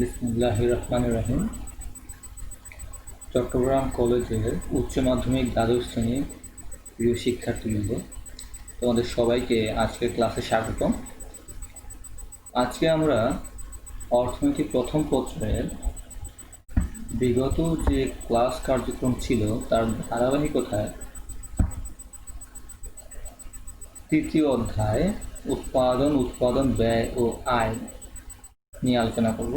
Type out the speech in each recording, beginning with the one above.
বিসমিল্লাহির রহমানির রহিম। চট্টগ্রাম কলেজের উচ্চ মাধ্যমিক দ্বাদশ শ্রেণীর প্রিয় শিক্ষার্থীবৃন্দ, তোমাদের সবাইকে আজকের ক্লাসে স্বাগতম। আজকে আমরা অর্থনীতি প্রথম পত্রের বিগত যে ক্লাস কার্যক্রম ছিল তার ধারাবাহিকতায় তৃতীয় অধ্যায় উৎপাদন ব্যয় ও আয় নিয়ে আলোচনা করব।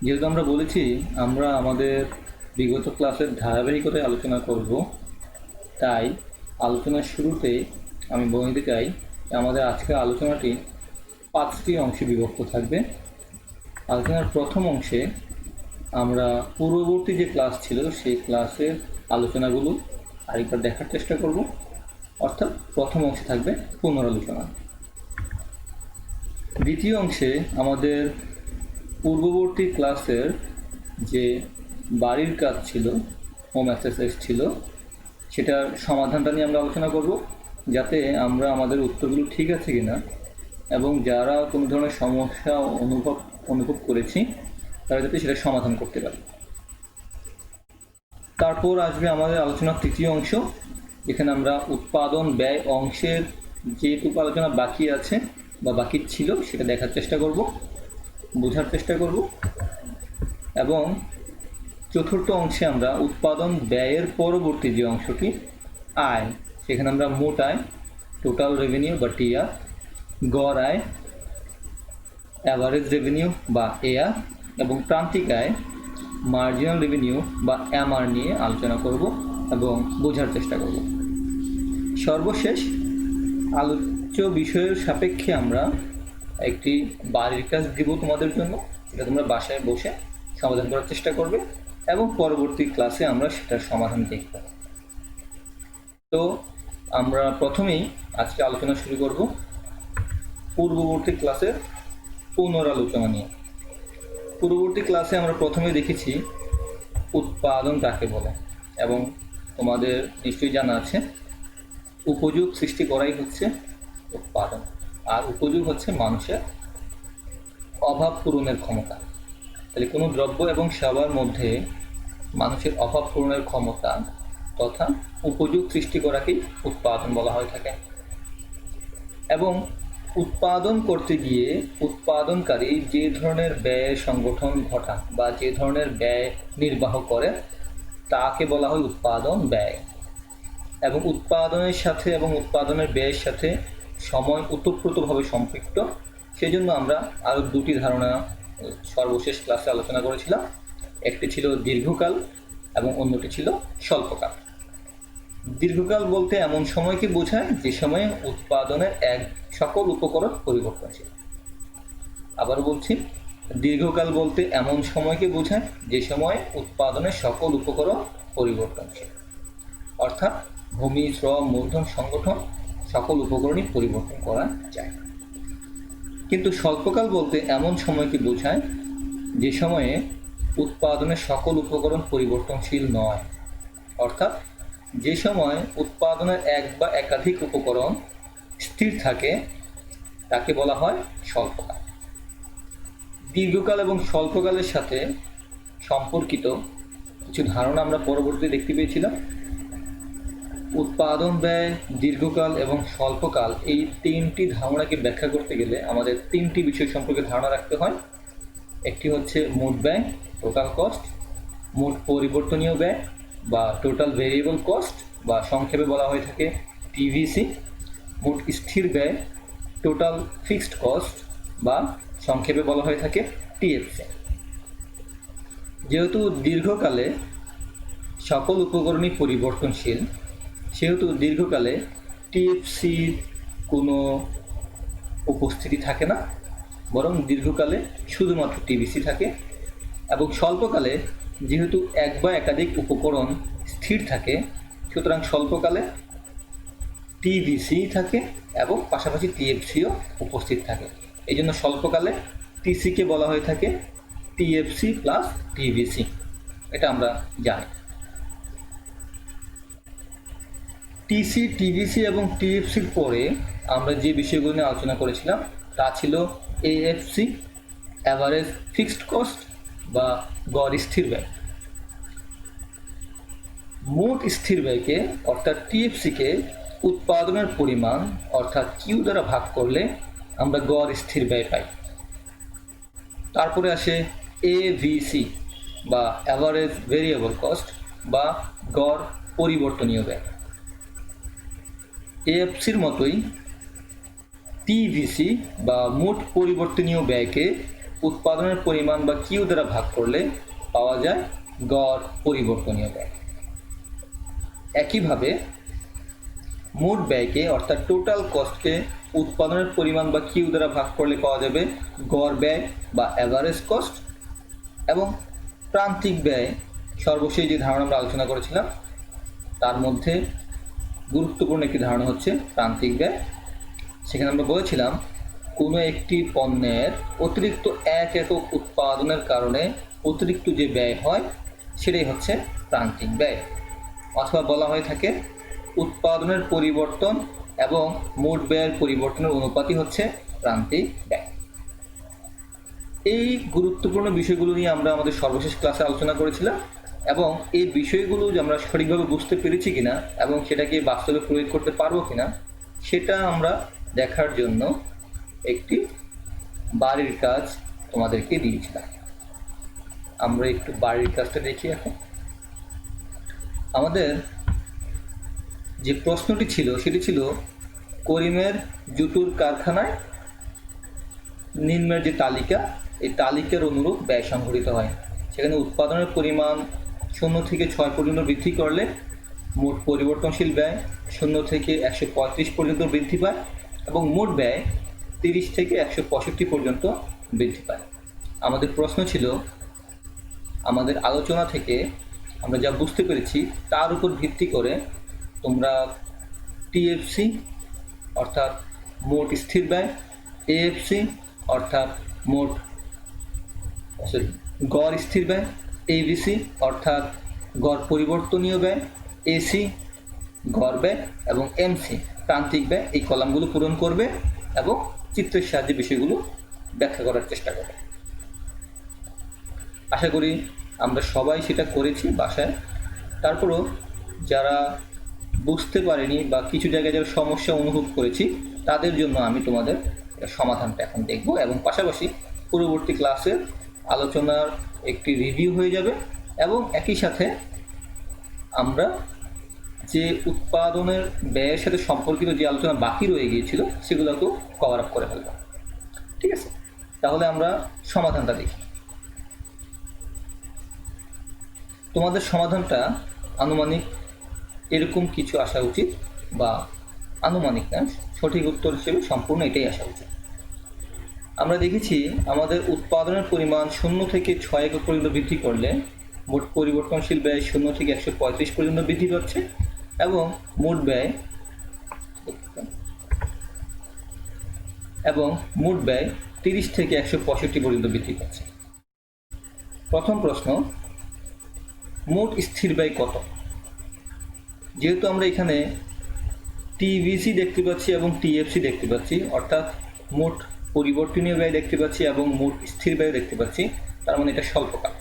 যেহেতু আমরা বলেছি আমরা আমাদের বিগত ক্লাসের ধারাবাহিকতায় আলোচনা করব, তাই আলোচনার শুরুতে আমি বলে দিতে চাই আমাদের আজকের আলোচনাটি 5টি অংশে বিভক্ত থাকবে। আলোচনার প্রথম অংশে আমরা পূর্ববর্তী যে ক্লাস ছিল সেই ক্লাসের আলোচনাগুলো আরেকবার দেখার চেষ্টা করব, অর্থাৎ প্রথম অংশে থাকবে পুনরালোচনা। দ্বিতীয় অংশে আমাদের পূর্ববর্তী ক্লাসের যে বাড়ির কাজ ছিল, হোম এক্সারসাইজ ছিল, সেটার সমাধানটা নিয়ে আমরা আলোচনা করব, যাতে আমরা আমাদের উত্তরগুলো ঠিক আছে কিনা এবং যারা কোনো ধরনের সমস্যা অনুভব করেছি তারা যাতে সেটা সমাধান করতে পারে। তারপর আসবে আমাদের আলোচনার তৃতীয় অংশ, যেখানে আমরা উৎপাদন ব্যয় অংশের যেটুকু আলোচনা বাকি আছে বা বাকি ছিল সেটা দেখার চেষ্টা করব, বোঝার চেষ্টা করব। এবং চতুর্থ অংশে আমরা উৎপাদন ব্যয়ের পরবর্তী যে অংশটি আয়, সেখানে আমরা মোট আয়, টোটাল রেভিনিউ বা টিআর, গড় আয়, অ্যাভারেজ রেভিনিউ বা এআর, এবং প্রান্তিক আয়, মার্জিনাল রেভিনিউ বা এমআর নিয়ে আলোচনা করব এবং বোঝার চেষ্টা করব। সর্বশেষ আলোচ্য বিষয়ের সাপেক্ষে আমরা একটি বাড়ির কাজ দিব তোমাদের জন্য, যেটা তোমরা বাসায় বসে সমাধান করার চেষ্টা করবে এবং পরবর্তী ক্লাসে আমরা সেটার সমাধান দেখব। তো আমরা প্রথমেই আজকে আলোচনা শুরু করব পূর্ববর্তী ক্লাসের পুনরালোচনা নিয়ে। পূর্ববর্তী ক্লাসে আমরা প্রথমে দেখেছি উৎপাদন কাকে বলে, এবং তোমাদের নিশ্চয়ই জানা আছে উপযোগ সৃষ্টি করাই হচ্ছে উৎপাদন, আর উপযোগ হচ্ছে মানুষের অভাব পূরণের ক্ষমতা। তাহলে কোনো দ্রব্য এবং সেবার মধ্যে মানুষের অভাব পূরণের ক্ষমতা তথা উপযোগ সৃষ্টি করাকেই উৎপাদন বলা হয়ে থাকে। এবং উৎপাদন করতে গিয়ে উৎপাদনকারী যে ধরনের ব্যয় সংগঠন ঘটান বা যে ধরনের ব্যয় নির্বাহ করে তাকে বলা হয় উৎপাদন ব্যয়। এবং উৎপাদনের সাথে এবং উৎপাদনের ব্যয়ের সাথে সময় ওতপ্রোতভাবে সম্পৃক্ত। সেই জন্য আমরা আরও দুটি ধারণা সর্বশেষ ক্লাসে আলোচনা করেছিলাম, একটি ছিল দীর্ঘকাল এবং অন্যটি ছিল স্বল্পকাল। দীর্ঘকাল বলতে এমন সময়কে বোঝায় যে সময়ে উৎপাদনের সকল উপকরণ পরিবর্তনশীল। আবার বলছি, দীর্ঘকাল বলতে এমন সময়কে বোঝায় যে সময়ে উৎপাদনের সকল উপকরণ পরিবর্তনশীল, অর্থাৎ ভূমি, শ্রম, মূলধন, সংগঠন সকল উপকরণই পরিবর্তন করা যায়। কিন্তু স্বল্পকাল বলতে এমন সময়কে বোঝায় যে সময়ে উৎপাদনের সকল উপকরণ পরিবর্তনশীল নয়, অর্থাৎ যে সময় উৎপাদনের এক বা একাধিক উপকরণ স্থির থাকে তাকে বলা হয় স্বল্পকাল। দীর্ঘকাল এবং স্বল্পকালের সাথে সম্পর্কিত কিছু ধারণা আমরা পরবর্তীতে দেখতে পেয়েছিলাম। উৎপাদন ব্যয়, দীর্ঘকাল এবং স্বল্পকাল, এই তিনটি ধারণাকে ব্যাখ্যা করতে গেলে আমাদের তিনটি বিষয় সম্পর্কে ধারণা রাখতে হয়। একটি হচ্ছে মোট ব্যয়, টোটাল কস্ট, মোট পরিবর্তনীয় ব্যয় বা টোটাল ভেরিয়েবল কস্ট বা সংক্ষেপে বলা হয়ে থাকে টিভিসি, মোট স্থির ব্যয়, টোটাল ফিক্সড কস্ট বা সংক্ষেপে বলা হয়ে থাকে টিএফসি। যেহেতু দীর্ঘকালে সকল উপকরণই পরিবর্তনশীল, সেহেতু দীর্ঘকালে টিএফসির কোনো উপস্থিতি থাকে না, বরং দীর্ঘকালে শুধুমাত্র টিভিসি থাকে। এবং স্বল্পকালে যেহেতু এক বা একাধিক উপকরণ স্থির থাকে, সুতরাং স্বল্পকালে টিভিসি থাকে এবং পাশাপাশি টিএফসিও উপস্থিত থাকে। এই জন্য স্বল্পকালে টিসিকে বলা হয়ে থাকে টিএফসি প্লাস টিভিসি, এটা আমরা জানি। টিসি, টিভিসি এবং টিএফসির পরে আমরা যে বিষয়গুলো নিয়ে আলোচনা করেছিলাম তা ছিল এএফসি, অ্যাভারেজ ফিক্সড কস্ট বা গড় স্থির ব্যয়। মোট স্থির ব্যয়কে অর্থাৎ টিএফসিকে উৎপাদনের পরিমাণ অর্থাৎ কিউ দ্বারা ভাগ করলে আমরা গড় স্থির ব্যয় পাই। তারপরে আসে এভিসি বা অ্যাভারেজ ভেরিয়েবল কস্ট বা গড় পরিবর্তনীয় ব্যয়। এএফসির মতোই টিভিসি বা মোট পরিবর্তনীয় ব্যয়কে উৎপাদনের পরিমাণ বা কিউ দ্বারা ভাগ করলে পাওয়া যায় গড় পরিবর্তনীয় ব্যয়। একইভাবে মোট ব্যয়কে অর্থাৎ টোটাল কস্টকে উৎপাদনের পরিমাণ বা কিউ দ্বারা ভাগ করলে পাওয়া যাবে গড় ব্যয় বা অ্যাভারেজ কস্ট। এবং প্রান্তিক ব্যয় সর্বশেষ যে ধারণা আমরা আলোচনা করেছিলাম তার মধ্যে গুরুত্বপূর্ণ একটি ধারণা হচ্ছে প্রান্তিক ব্যয়। সেখানে আমরা বলেছিলাম কোনো একটি পণ্যের অতিরিক্ত 1 একক উৎপাদনের কারণে অতিরিক্ত যে ব্যয় হয় সেটাই হচ্ছে প্রান্তিক ব্যয়, অথবা বলা হয়ে থাকে উৎপাদনের পরিবর্তন এবং মোট ব্যয়ের পরিবর্তনের অনুপাতই হচ্ছে প্রান্তিক ব্যয়। এই গুরুত্বপূর্ণ বিষয়গুলো নিয়ে আমরা আমাদের সর্বশেষ ক্লাসে আলোচনা করেছিলাম এবং এই বিষয়গুলো যে আমরা সঠিকভাবে বুঝতে পেরেছি কিনা এবং সেটাকে বাস্তবে প্রয়োগ করতে পারবো কিনা সেটা আমরা দেখার জন্য একটি বাড়ির কাজ তোমাদেরকে দিয়েছিলাম। আমরা একটু বাড়ির কাজটা দেখি। এখন আমাদের যে প্রশ্নটি ছিল সেটি ছিল করিমের জুতুর কারখানায় নিম্নের যে তালিকা, এই তালিকার অনুরূপ ব্যয় সংঘটিত হয়। সেখানে উৎপাদনের পরিমাণ 0 থেকে 6 পর্যন্ত বৃদ্ধি করলে মোট পরিবর্তনশীল ব্যয় 0 থেকে 135 পর্যন্ত বৃদ্ধি পায় এবং মোট ব্যয় 30 থেকে 165 পর্যন্ত বৃদ্ধি পায়। আমাদের প্রশ্ন ছিল আমাদের আলোচনা থেকে আমরা যা বুঝতে পেরেছি তার উপর ভিত্তি করে তোমরা টিএফসি অর্থাৎ মোট স্থির ব্যয়, এএফসি অর্থাৎ মোট গড় স্থির ব্যয়, এভিসি অর্থাৎ গড় পরিবর্তনীয় ব্যয়, এসি গড় ব্যয় এবং এমসি প্রান্তিক ব্যয়, এই কলামগুলো পূরণ করবে এবং চিত্রের সাহায্যে বিষয়গুলো ব্যাখ্যা করার চেষ্টা করবে। আশা করি আমরা সবাই সেটা করেছি বাসায়। তারপরও যারা বুঝতে পারেনি বা কিছু জায়গায় যারা সমস্যা অনুভব করেছি তাদের জন্য আমি তোমাদের সমাধানটা এখন দেখব এবং পাশাপাশি পরবর্তী ক্লাসের আলোচনার একটি রিভিউ হয়ে যাবে এবং একই সাথে আমরা যে উৎপাদনের ব্যয়ের সাথে সম্পর্কিত যে আলোচনা বাকি রয়ে গিয়েছিল সেগুলোকেও কভার আপ করে ফেলব। ঠিক আছে, তাহলে আমরা সমাধানটা দেখি। তোমাদের সমাধানটা আনুমানিক এরকম কিছু আসা উচিত, বা আনুমানিক না, সঠিক উত্তর হিসেবে সম্পূর্ণ এটাই আসা উচিত। আমরা দেখেছি আমাদের উৎপাদনের পরিমাণ 0 থেকে 6 একক পর্যন্ত বৃদ্ধি করলে মোট পরিবর্তনশীল ব্যয় 0 থেকে 135 পর্যন্ত বৃদ্ধি পাচ্ছে এবং মোট ব্যয় 30 থেকে 165 পর্যন্ত বৃদ্ধি পাচ্ছে। প্রথম প্রশ্ন, মোট স্থির ব্যয় কত? যেহেতু আমরা এখানে টিভিসি দেখতে পাচ্ছি এবং টিএফসি দেখতে পাচ্ছি, অর্থাৎ মোট পরিবর্তনীয় ব্যয় দেখতে পাচ্ছি এবং মোট স্থির ব্যয় দেখতে পাচ্ছি, তার মানে এটা স্বল্পকাল।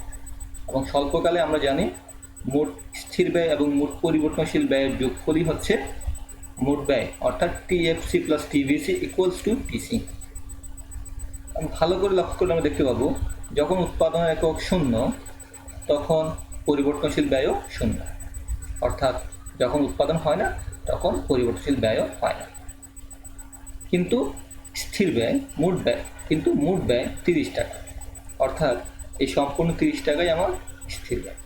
এবং স্বল্পকালে আমরা জানি মোট স্থির ব্যয় এবং মোট পরিবর্তনশীল ব্যয়ের যোগফলই হচ্ছে মোট ব্যয়, অর্থাৎ TFC plus TVC equals to TC. ভালো করে লক্ষ্য করলে আমরা দেখতে পাবো যখন উৎপাদনের একক 0 তখন পরিবর্তনশীল ব্যয়ও 0, অর্থাৎ যখন উৎপাদন হয় না তখন পরিবর্তনশীল ব্যয়ও হয় না। কিন্তু স্থির ব্যয় মোট ব্যয় 30 টাকা, অর্থাৎ এই সম্পূর্ণ 30 টাকাই আমার স্থির ব্যয়।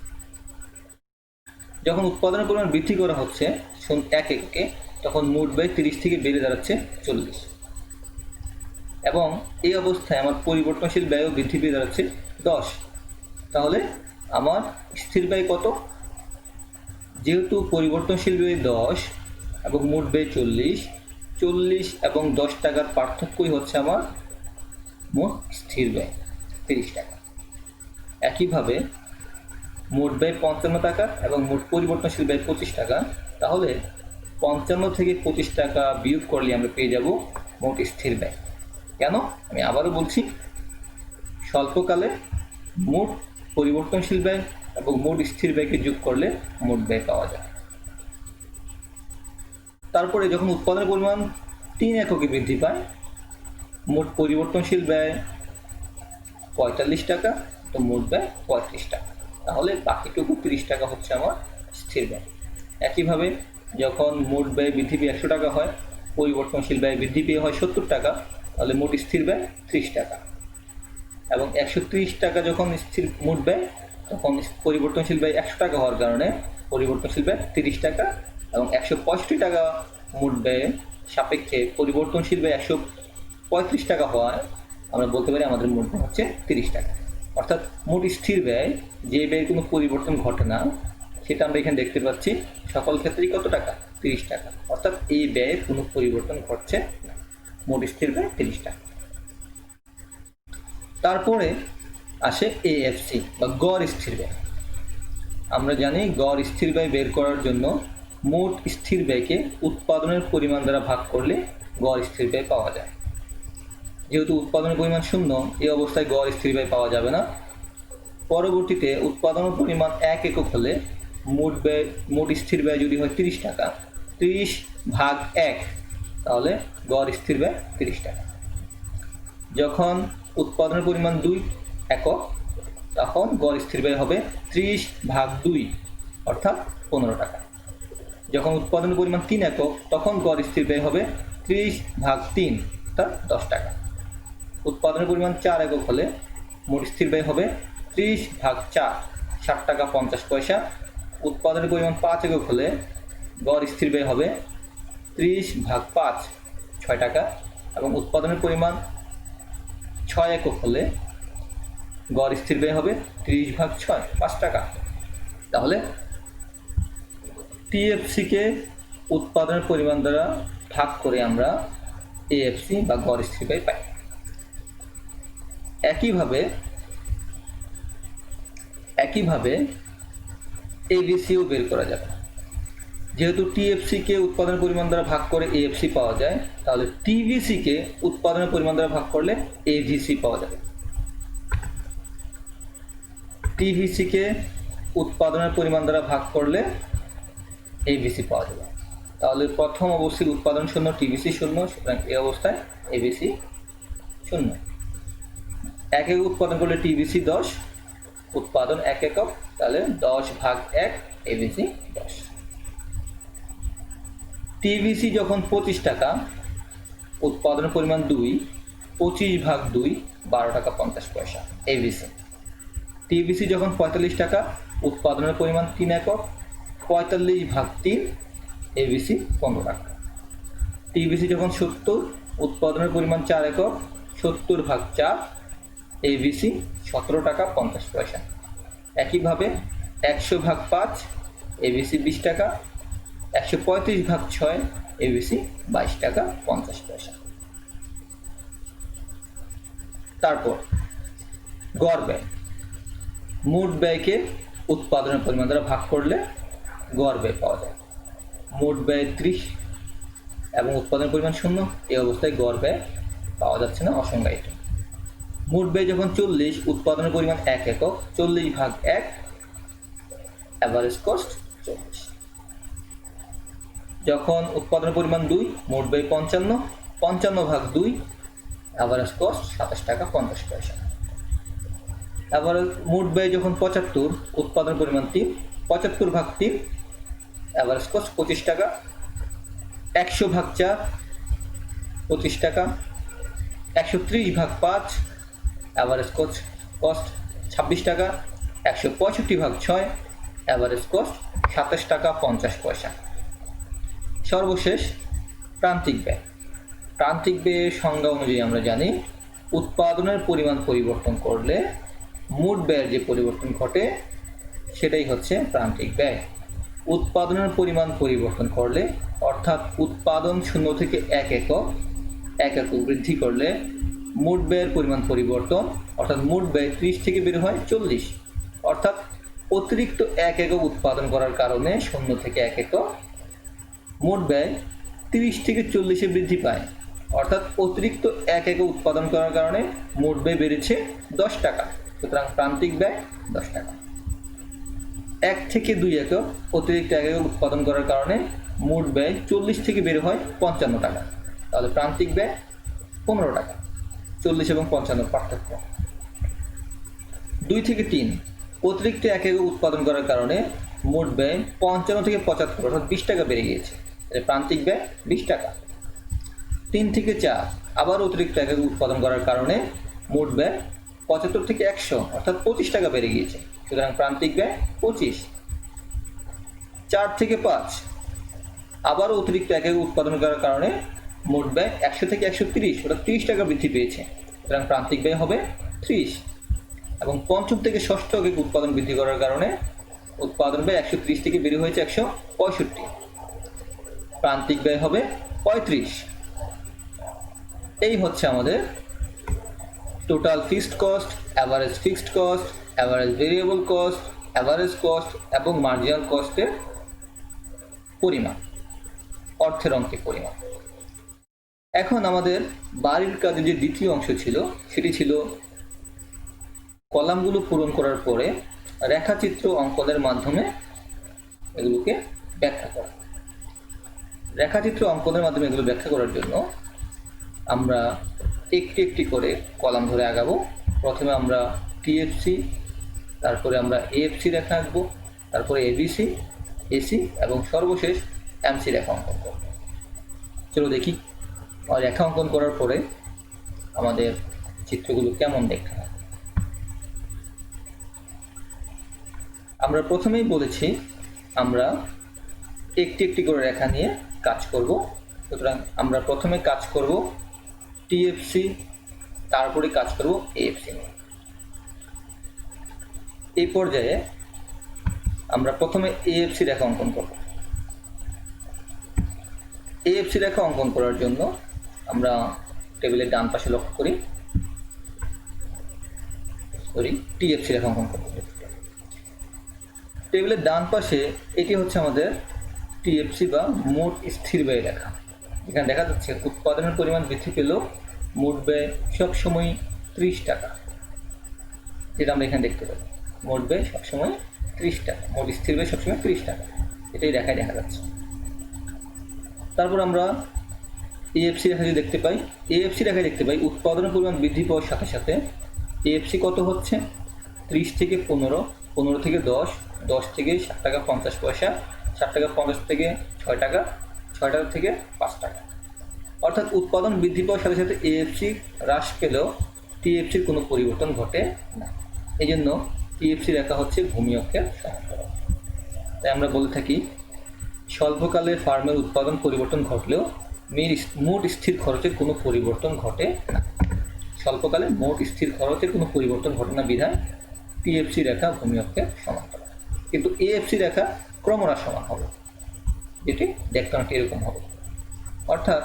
যখন উৎপাদনের পরিমাণ বৃদ্ধি করা হচ্ছে 1 এককে তখন মোট ব্যয় 30 থেকে বেড়ে দাঁড়াচ্ছে 40 এবং এই অবস্থায় আমার পরিবর্তনশীল ব্যয়ও বৃদ্ধি পেয়ে দাঁড়াচ্ছে 10। তাহলে আমার স্থির ব্যয় কত? যেহেতু পরিবর্তনশীল ব্যয় 10 এবং মোট ব্যয় 40 এবং 10 টাকার পার্থক্যই হচ্ছে আমার মোট স্থির ব্যয় 30 টাকা। একইভাবে মোট ব্যয় 55 টাকা এবং মোট পরিবর্তনশীল ব্যয় 25 টাকা, তাহলে 55 থেকে 25 টাকা বিয়োগ করলে আমরা পেয়ে যাব মোট স্থির ব্যয়। কেন? আমি আবারও বলছি, স্বল্পকালে মোট পরিবর্তনশীল ব্যয় এবং মোট স্থির ব্যয়কে যোগ করলে মোট ব্যয় পাওয়া যায়। তারপরে যখন উৎপাদনের পরিমাণ 3 এককে বৃদ্ধি পায়, মোট পরিবর্তনশীল ব্যয় 45 টাকা, তো মোট ব্যয় 35 টাকা, তাহলে বাকিটুকু 30 টাকা হচ্ছে আমার স্থির ব্যয়। একইভাবে যখন মোট ব্যয় বৃদ্ধি পেয়ে 100 টাকা হয়, পরিবর্তনশীল ব্যয় বৃদ্ধি পেয়ে হয় 70 টাকা, তাহলে মোট স্থির ব্যয় 30 টাকা। এবং 130 টাকা যখন স্থির মোট ব্যয়, তখন পরিবর্তনশীল ব্যয় 100 টাকা হওয়ার কারণে পরিবর্তনশীল ব্যয় 30 টাকা, এবং 165 টাকা মোট ব্যয়ের সাপেক্ষে পরিবর্তনশীল ব্যয় 135 টাকা হওয়ায় আমরা বলতে পারি আমাদের মোট ব্যয় হচ্ছে 30 টাকা। অর্থাৎ মোট স্থির ব্যয়, যে ব্যয়ের কোনো পরিবর্তন ঘটে না, সেটা আমরা এখানে দেখতে পাচ্ছি সকল ক্ষেত্রেই কত টাকা? 30 টাকা। অর্থাৎ এই ব্যয়ের কোনো পরিবর্তন ঘটছে না, মোট স্থির ব্যয় 30 টাকা। তারপরে আসে এএফসি বা গড় স্থির ব্যয়। আমরা জানি গড় স্থির ব্যয় বের করার জন্য মোট স্থির ব্যয়কে উৎপাদনের পরিমাণ দ্বারা ভাগ করলে গড় স্থির ব্যয় পাওয়া যায়। যেহেতু উৎপাদনের পরিমাণ 0, এই অবস্থায় গড় স্থির ব্যয় পাওয়া যাবে না। পরবর্তীতে উৎপাদনের পরিমাণ 1 একক হলে মোট স্থির ব্যয় যদি হয় 30 টাকা, 30 ভাগ 1, তাহলে গড় স্থির ব্যয় 30 টাকা। যখন উৎপাদনের পরিমাণ 2 একক, তখন গড় স্থির ব্যয় হবে 30 ভাগ 2, অর্থাৎ 15 টাকা। যখন উৎপাদনের পরিমাণ 3 একক, তখন গড় স্থির ব্যয় হবে 30 ভাগ 3, অর্থাৎ 10 টাকা। উৎপাদনের পরিমাণ 4 একক হলে মোট স্থির ব্যয় হবে 30 ভাগ 4, 60 টাকা 50 পয়সা। উৎপাদনের পরিমাণ 5 একক হলে গড় স্থির ব্যয় হবে 30 ভাগ 5, 6 টাকা। এবং উৎপাদনের পরিমাণ 6 একক হলে গড় স্থির ব্যয় হবে 30 ভাগ 6, 5 টাকা। তাহলে টিএফসিকে উৎপাদনের পরিমাণ দ্বারা ভাগ করে আমরা এএফসি বা গড় স্থির ব্যয় পাই। একইভাবে এবিসিও বের করা যাবে। যেহেতু টিএফসিকে উৎপাদনের পরিমাণ দ্বারা ভাগ করে এএফসি পাওয়া যায়, তাহলে টিভিসিকে উৎপাদনের পরিমাণ দ্বারা ভাগ করলে এভিসি পাওয়া যাবে। টিভিসিকে উৎপাদনের পরিমাণ দ্বারা ভাগ করলে এবিসি পাওয়া যাবে। তাহলে প্রথম অবস্থায় উৎপাদন 0, টিভিসি 0, সুতরাং এই অবস্থায় এবিসি 0। 1 একক উৎপাদন করলে টিভিসি 10, উৎপাদন 1 একক, তাহলে 10 ভাগ 1, এবিসি 10। টিভিসি যখন 25 টাকা, উৎপাদনের পরিমাণ 2, 25 ভাগ 2, 12 টাকা 50 পয়সা, এবিসি। টিভিসি যখন 45 টাকা, উৎপাদনের পরিমাণ 3 একক, 45 ভাগ 3, এবিসি 15 টাকা। টিভিসি যখন 70, উৎপাদনের পরিমাণ 4 একক, 70 ভাগ 4, এবিসি 17 টাকা 50 পয়সা। একইভাবে 100 ভাগ 5, এবিসি 20 টাকা, 135 ভাগ 6, এবিসি 22 টাকা 50 পয়সা। তারপর গড় ব্যয়। মোট ব্যয়কে উৎপাদনের পরিমাণ দ্বারা ভাগ করলে গড় ব্যয় পাওয়া যায়। মোট ব্যয় 30 এবং উৎপাদনের পরিমাণ 0, এই অবস্থায় গড় ব্যয় পাওয়া যাচ্ছে না, অসংজ্ঞায়িত। মোট ব্যয় যখন 40, উৎপাদনের পরিমাণ 1 একক, 40 ভাগ 1, অ্যাভারেজ কস্ট 40। যখন উৎপাদনের পরিমাণ 2, মোট ব্যয় 55, 55 ভাগ 2, অ্যাভারেজ কস্ট 27 টাকা 50 পয়সা। অ্যাভারেজ মোট ব্যয় যখন 75, উৎপাদনের পরিমাণ 3, 75 ভাগ 3, অ্যাভারেজ কস্ট 25 টাকা। 100 ভাগ 4, 25 টাকা। 130 ভাগ 5, অ্যাভারেজ কস্ট 26 টাকা। 165 ভাগ 6, অ্যাভারেজ কস্ট 27 টাকা 50 পয়সা। সর্বশেষ প্রান্তিক ব্যয়। প্রান্তিক ব্যয়ের সংজ্ঞা অনুযায়ী আমরা জানি উৎপাদনের পরিমাণ পরিবর্তন করলে মোট ব্যয়ের যে পরিবর্তন ঘটে সেটাই হচ্ছে প্রান্তিক ব্যয়। উৎপাদনের পরিমাণ পরিবর্তন করলে, অর্থাৎ উৎপাদন 0 থেকে 1 একক বৃদ্ধি করলে মোট ব্যয়ের পরিমাণ পরিবর্তন, অর্থাৎ মোট ব্যয় 30 থেকে বের হয় 40, অর্থাৎ অতিরিক্ত 1 একক উৎপাদন করার কারণে 0 থেকে 1 একক মোট ব্যয় 30 থেকে 40-এ বৃদ্ধি পায়। অর্থাৎ অতিরিক্ত 1 একক উৎপাদন করার কারণে মোট ব্যয় বেড়েছে 10 টাকা। সুতরাং প্রান্তিক ব্যয় 10 টাকা। 1 থেকে 2 একক অতিরিক্ত 1 একক উৎপাদন করার কারণে মোট ব্যয় 40 থেকে বের হয় 55 টাকা। তাহলে প্রান্তিক ব্যয় 15 টাকা। 40 এবং 55 পার্থক্য। 2 থেকে 3 অতিরিক্ত 1 একক উৎপাদন করার কারণে মোট ব্যয় 55 থেকে 75 অর্থাৎ 20 টাকা বেড়ে গিয়েছে। প্রান্তিক ব্যয় 20 টাকা। 3 থেকে 4 আবার অতিরিক্ত 1 একক উৎপাদন করার কারণে মোট ব্যয় 75 থেকে 100 অর্থাৎ 25 টাকা বেড়ে গিয়েছে। সুতরাং প্রান্তিক ব্যয় 25। 4 থেকে 5 আবারও অতিরিক্ত 1 একক উৎপাদন করার কারণে মোট ব্যয় 100 থেকে 130 অর্থাৎ 30 টাকা বৃদ্ধি পেয়েছে। সুতরাং প্রান্তিক ব্যয় হবে 30। এবং 5ম থেকে 6ষ্ঠ একক উৎপাদন বৃদ্ধি করার কারণে উৎপাদন ব্যয় 130 থেকে বেড়ে হয়েছে 165। প্রান্তিক ব্যয় হবে 35। এই হচ্ছে আমাদের total fixed cost, average fixed cost, average variable cost, average cost এবং মার্জিনাল কস্টের পরিমাণ, অর্থের অঙ্কের পরিমাণ। এখন আমাদের বাড়ির কাজে যে দ্বিতীয় অংশ ছিল সেটি ছিল কলামগুলো পূরণ করার পরে রেখাচিত্র অঙ্কনের মাধ্যমে এগুলোকে ব্যাখ্যা করা। রেখাচিত্র অঙ্কনের মাধ্যমে এগুলো ব্যাখ্যা করার জন্য আমরা একটি একটি করে কলাম ধরে আগাবো। প্রথমে আমরা টিএফসি, তারপরে আমরা এএফসি রেখা আঁকবো, তারপরে এবিসি, এসি এবং সর্বশেষ এমসি রেখা অঙ্কন করব। চলো দেখি রেখা অঙ্কন করার পরে আমাদের চিত্রগুলো কেমন দেখতে হয়। আমরা প্রথমেই বলেছি আমরা একটি একটি করে রেখা নিয়ে কাজ করব। সুতরাং আমরা প্রথমে কাজ করব টিএফসি, তারপরে কাজ করব এএফসি নিয়ে। এই পর্যায়ে আমরা প্রথমে এএফসি রেখা অঙ্কন করব। এএফসি রেখা অঙ্কন করার জন্য আমরা টেবিলের ডান পাশে লক্ষ্য করি টিএফসি রেখা অঙ্কন করব। টেবিলের ডান পাশে এটি হচ্ছে আমাদের টিএফসি বা মোট স্থির ব্যয় রেখা। এখানে দেখা যাচ্ছে উৎপাদনের পরিমাণ বৃদ্ধি পেলেও মোট ব্যয় সবসময় 30 টাকা, যেটা আমরা এখানে দেখতে পাই। মোট ব্যয় সবসময় 30 টাকা, মোট স্থির ব্যয় সবসময় 30 টাকা, এটাই রেখায় দেখা যাচ্ছে। তারপর আমরা এএফসি রেখা যদি দেখতে পাই, এএফসি রেখায় দেখতে পাই উৎপাদনের পরিমাণ বৃদ্ধি পাওয়ার সাথে সাথে এএফসি কত হচ্ছে 30 থেকে 15, 15 থেকে 10, 10 থেকে 7 টাকা 50 পয়সা, 7 টাকা 50 থেকে 6 টাকা, 6 টাকা থেকে 5 টাকা। অর্থাৎ উৎপাদন বৃদ্ধি পাওয়ার সাথে সাথে এএফসি হ্রাস পেলেও টিএফসির কোনো পরিবর্তন ঘটে না। এই জন্য টিএফসি রেখা হচ্ছে ভূমি অক্ষের সমান্তরাল। তাই আমরা বলে থাকি স্বল্পকালে ফার্মের উৎপাদন পরিবর্তন ঘটলেও মোট স্থির খরচের কোনো পরিবর্তন ঘটে না। স্বল্পকালে মোট স্থির খরচের কোনো পরিবর্তন ঘটে না বিধায় টিএফসি রেখা ভূমি অক্ষের সমান্তরাল। কিন্তু এএফসি রেখা ক্রমহ্রাসমান হবে, যেটি দেখতে অনেকটা এরকম হবে। অর্থাৎ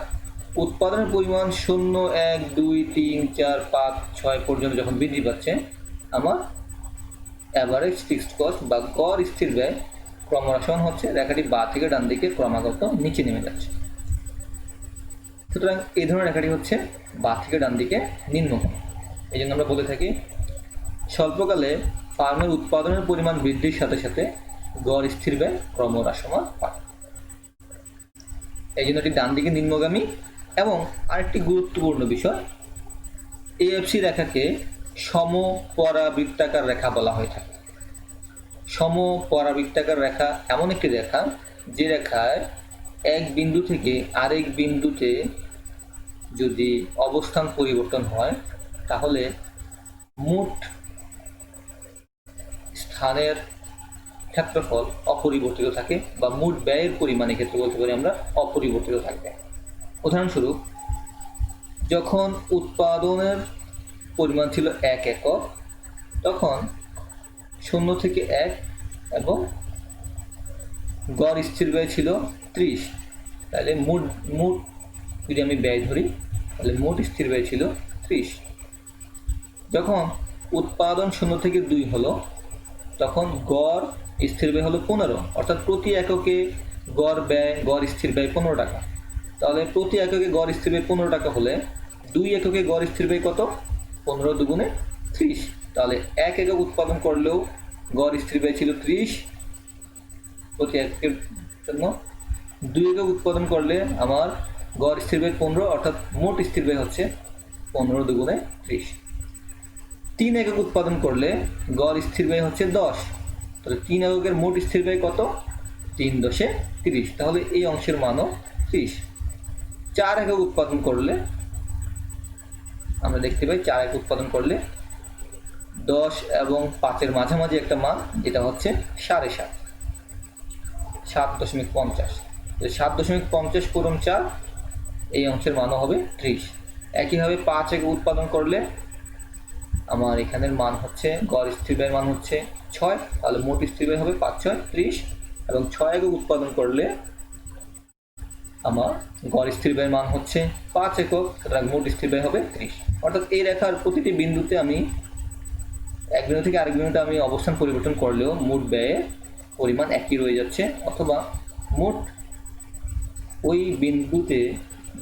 উৎপাদনের পরিমাণ 0, 1, 2, 3, 4, 5, 6 পর্যন্ত যখন বৃদ্ধি পাচ্ছে, আমার অ্যাভারেজ ফিক্সড কস্ট বা গড় স্থির ব্যয় ক্রমহ্রাসমান হচ্ছে, রেখাটি বাঁ থেকে ডান দিকে ক্রমাগত নিচে নেমে যাচ্ছে। সুতরাং এই ধরনের রেখাটি হচ্ছে বাঁ থেকে ডান দিকে নিম্নগামী। এই জন্য আমরা বলে থাকি স্বল্পকালে ফার্মের উৎপাদনের পরিমাণ বৃদ্ধির সাথে সাথে গড় স্থির ব্যয় ক্রমহ্রাসমান হয়। এই জন্য এটি ডান দিকে নিম্নগামী। এবং আরেকটি গুরুত্বপূর্ণ বিষয়, এএফসি রেখাকে সমপরাবৃত্তাকার রেখা বলা হয়ে থাকে। সমপরাবৃত্তাকার রেখা এমন একটি রেখা যে রেখায় এক বিন্দু থেকে আরেক বিন্দুতে যদি অবস্থান পরিবর্তন হয় তাহলে মোট স্থানের ক্ষেত্রফল অপরিবর্তিত থাকে, বা মোট ব্যয়ের পরিমাণের ক্ষেত্রে বলতে পারি আমরা অপরিবর্তিত থাকবে। উদাহরণস্বরূপ, যখন উৎপাদনের পরিমাণ ছিল 1 একক, তখন 0 থেকে 1 এবং গড় স্থির ব্যয় ছিল 30। তাহলে মোট যদি আমি ব্যয় ধরি তাহলে মোট স্থির ব্যয় ছিল 30। যখন উৎপাদন 0 থেকে 2 হলো, তখন গড় স্থির ব্যয় হলো 15, অর্থাৎ প্রতি এককে গড় স্থির ব্যয় 15 টাকা। তাহলে প্রতি এককে গড় স্থির ব্যয় 15 টাকা হলে 2 এককে গড় স্থির ব্যয় কত? 15 দুগুণে 30। তাহলে 1 একক উৎপাদন করলেও গড় স্থির ব্যয় ছিল 30 প্রতি একের জন্য। 2 একক উৎপাদন করলে আমার গড় স্থির ব্যয় 15, অর্থাৎ মোট স্থির ব্যয় হচ্ছে 15 দুগুণে 30। 3 একক উৎপাদন করলে গড় স্থির ব্যয় হচ্ছে 10। তাহলে 3 এককের মোট স্থির ব্যয় কত? 3 10 30। তাহলে এই অংশের মানও 30। 4 একক উৎপাদন করলে আমরা দেখতে পাই 4 একক উৎপাদন করলে 10 এবং 5-এর মাঝামাঝি একটা মান, যেটা হচ্ছে 7.5, 7.50। 7.50 পূরণ 4, এই অংশের মানও হবে 30। একইভাবে 5 একক উৎপাদন করলে আমার এখানের মান হচ্ছে গড় স্থির ব্যয়ের মান হচ্ছে 6। তাহলে মোট স্থির ব্যয় হবে 5 6 30। এবং 6 একক উৎপাদন করলে আমার গড় স্থির ব্যয়ের মান হচ্ছে 5 একক, সুতরাং মোট স্থির ব্যয় হবে 30। অর্থাৎ এই রেখার প্রতিটি বিন্দুতে আমি এক বিন্দু থেকে আরেক বিন্দুতে আমি অবস্থান পরিবর্তন করলেও মোট ব্যয়ের পরিমাণ একই রয়ে যাচ্ছে, অথবা মোট ওই বিন্দুতে